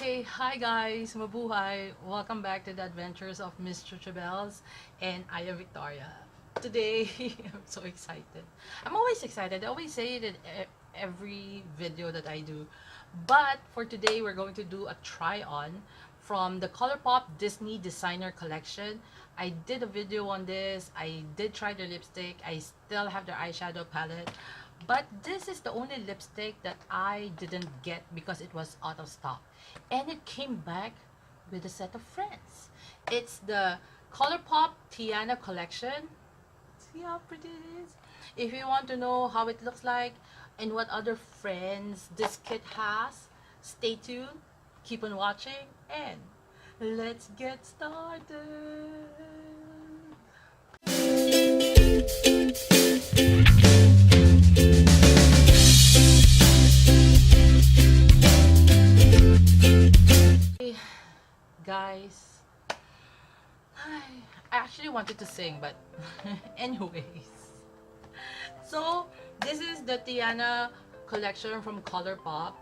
Okay, hi guys, mabuhay. Welcome back to the Adventures of Miss Chuchubells, and I am Victoria. Today, I'm so excited. I'm always excited. I always say it in every video that I do. But for today, we're going to do a try-on from the Colourpop Disney Designer Collection. I did a video on this. I did try the lipstick. I still have their eyeshadow palette. But this is the only lipstick that I didn't get because it was out of stock. And it came back with a set of friends. It's the Colourpop Tiana collection. See how pretty it is? If you want to know how it looks like and what other friends this kit has, stay tuned, keep on watching, and let's get started. Guys, I actually wanted to sing, but anyways. So this is the Tiana collection from Colourpop.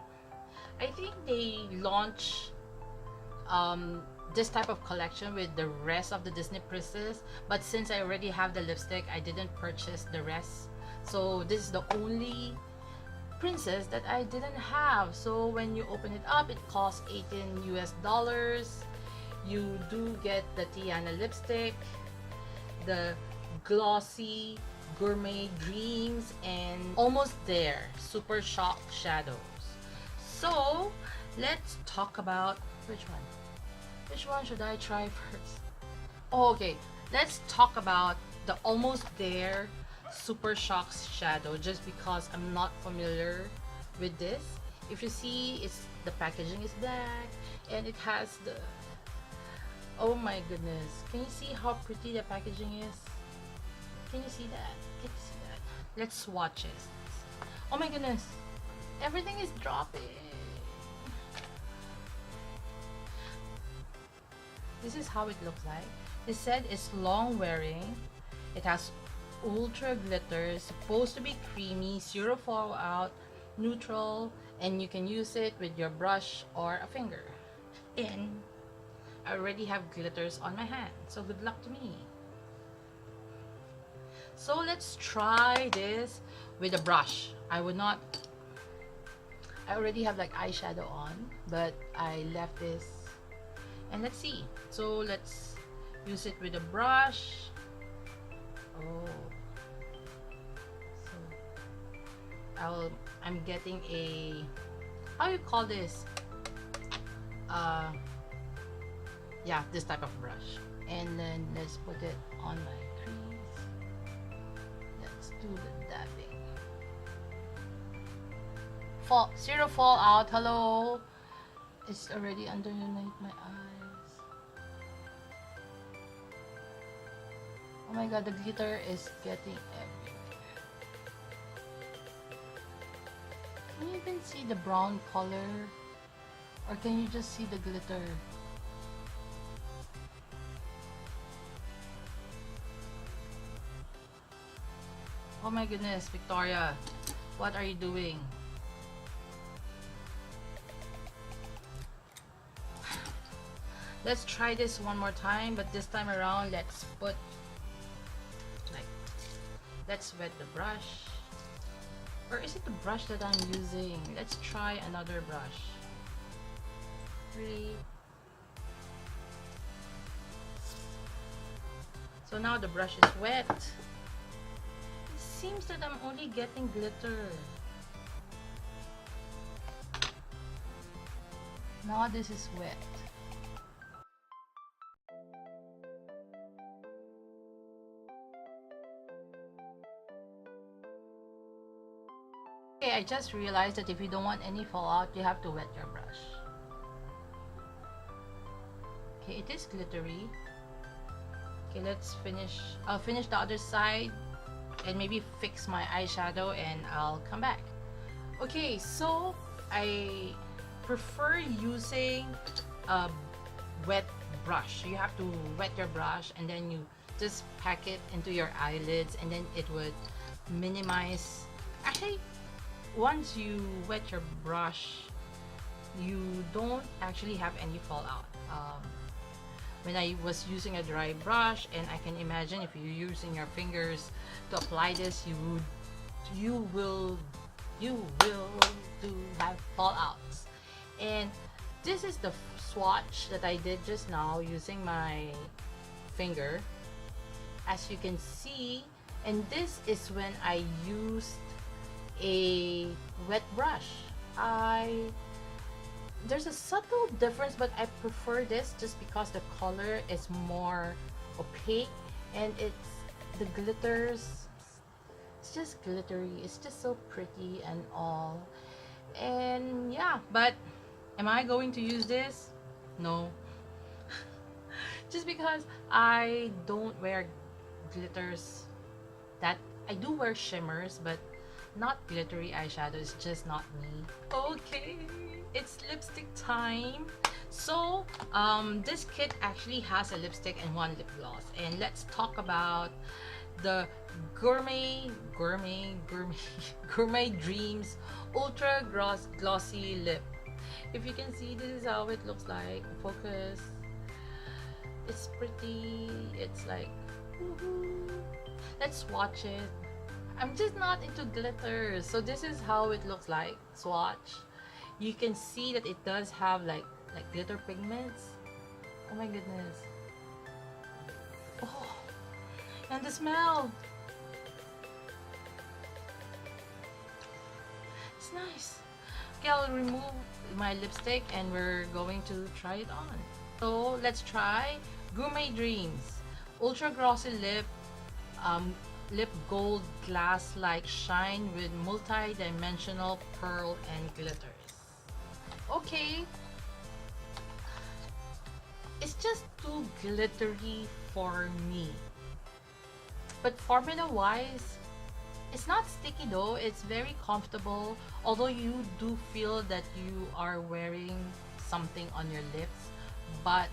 I think they launched this type of collection with the rest of the Disney princess, but since I already have the lipstick, I didn't purchase the rest. So this is the only princess that I didn't have. So when you open it up, it costs $18 US. You do get the Tiana lipstick, the Glossy Gourmet Dreams, and Almost There Super Shock Shadows. So let's talk about which one should I try first? Oh, okay, let's talk about the Almost There Super Shock Shadow, just because I'm not familiar with this. If you see, the packaging is black and it has the, oh my goodness, can you see how pretty the packaging is? Can you see that? Can you see that? Let's swatch it. Oh my goodness, everything is dropping. This is how it looks like. It said it's long wearing. It has ultra glitter, supposed to be creamy, zero fallout, neutral, and you can use it with your brush or a finger. And I already have glitters on my hand, so good luck to me. So let's try this with a brush. I already have like eyeshadow on, but I left this, and let's see. So let's use it with a brush. Oh, so I'm getting a, how you call this? Yeah, this type of brush. And then let's put it on my crease. Let's do the dabbing. Zero fallout. Hello. It's already underneath my eyes. Oh my god, the glitter is getting everywhere. Can you even see the brown color? Or can you just see the glitter? Oh my goodness, Victoria, what are you doing? Let's try this one more time, but this time around, let's wet the brush. Or is it the brush that I'm using? Let's try another brush. Really? So now the brush is wet. It seems that I'm only getting glitter. Now this is wet. Okay, I just realized that if you don't want any fallout, you have to wet your brush. Okay, it is glittery. Okay, let's finish. I'll finish the other side and maybe fix my eyeshadow and I'll come back. Okay, so I prefer using a wet brush. You have to wet your brush and then you just pack it into your eyelids, and then it would minimize. Actually, once you wet your brush, you don't actually have any fallout. When I was using a dry brush, and I can imagine if you're using your fingers to apply this, you will do have fallouts. And this is the swatch that I did just now using my finger, as you can see. And this is when I used a wet brush. There's a subtle difference, but I prefer this just because the color is more opaque, and the glitters, it's just glittery, it's just so pretty and all. And yeah, but am I going to use this? No. Just because I don't wear glitters. That I do wear shimmers, but not glittery eyeshadow. It's just not me. Okay, it's lipstick time. So this kit actually has a lipstick and one lip gloss, and let's talk about the Gourmet Dreams Ultra Glossy Lip. If you can see, this is how it looks like. Focus. It's pretty. It's like, woohoo. Let's swatch it. I'm just not into glitters, so this is how it looks like. Swatch. You can see that it does have like glitter pigments. Oh my goodness. Oh, and the smell. It's nice. Okay, I'll remove my lipstick and we're going to try it on. So let's try Gourmet Dreams Ultra Glossy Lip Gold Glass Like Shine with multi-dimensional pearl and glitters. Okay, it's just too glittery for me, but formula wise, it's not sticky though. It's very comfortable, although you do feel that you are wearing something on your lips, but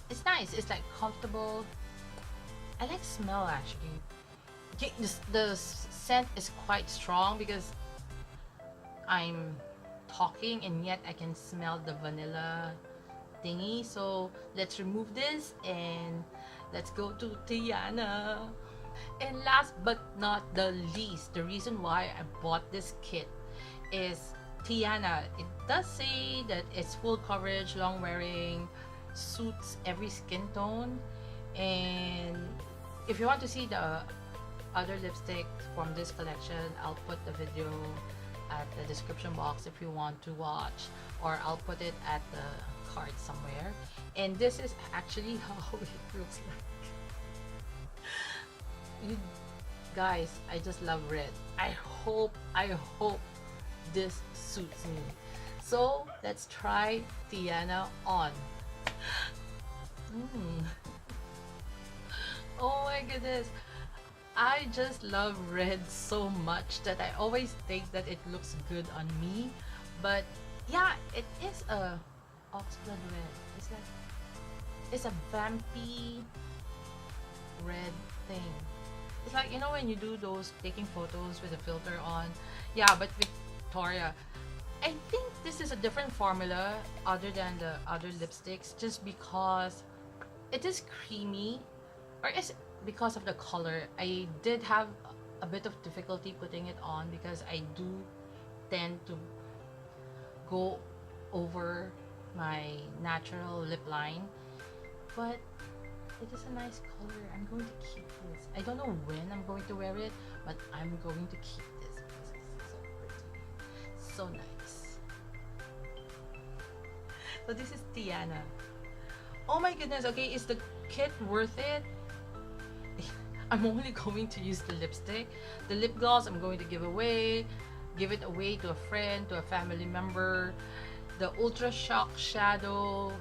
it's nice. It's like comfortable. I like smell actually. The scent is quite strong because I'm talking and yet I can smell the vanilla thingy. So let's remove this and let's go to Tiana. And last but not the least, the reason why I bought this kit is Tiana. It does say that it's full coverage, long wearing, suits every skin tone. And if you want to see the other lipstick from this collection, I'll put the video at the description box if you want to watch, or I'll put it at the card somewhere. And this is actually how it looks like. You guys, I just love red. I hope this suits me. So let's try Tiana on. Oh my goodness, I just love red so much that I always think that it looks good on me. But yeah, it is a oxblood red. It's like, it's a vampy red thing. It's like, you know, when you do those taking photos with a filter on. Yeah, but Victoria, I think this is a different formula other than the other lipsticks, just because it is creamy, or is it because of the color. I did have a bit of difficulty putting it on because I do tend to go over my natural lip line, but it is a nice color. I'm going to keep this. I don't know when I'm going to wear it, but I'm going to keep this because it's so pretty, so nice. So this is Tiana. Oh my goodness. Okay, is the kit worth it? I'm only going to use the lipstick. The lip gloss I'm going to give it away to a friend, to a family member. The Ultra Shock Shadow,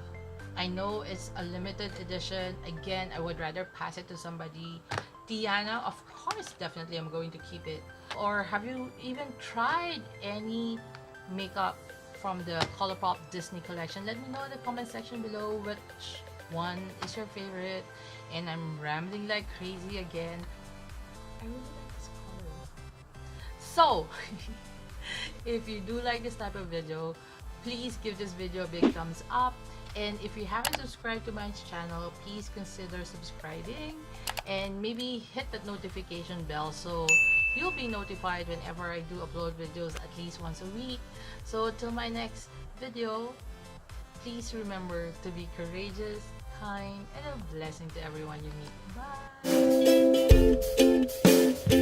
I know it's a limited edition. Again, I would rather pass it to somebody. Tiana, of course, definitely I'm going to keep it. Or have you even tried any makeup from the Colourpop Disney collection? Let me know in the comment section below which one is your favorite. And I'm rambling like crazy again. I really like this color. So if you do like this type of video, please give this video a big thumbs up. And if you haven't subscribed to my channel, please consider subscribing and maybe hit that notification bell so you'll be notified whenever I do upload videos at least once a week. So till my next video, please remember to be courageous, kind, and a blessing to everyone you meet. Bye!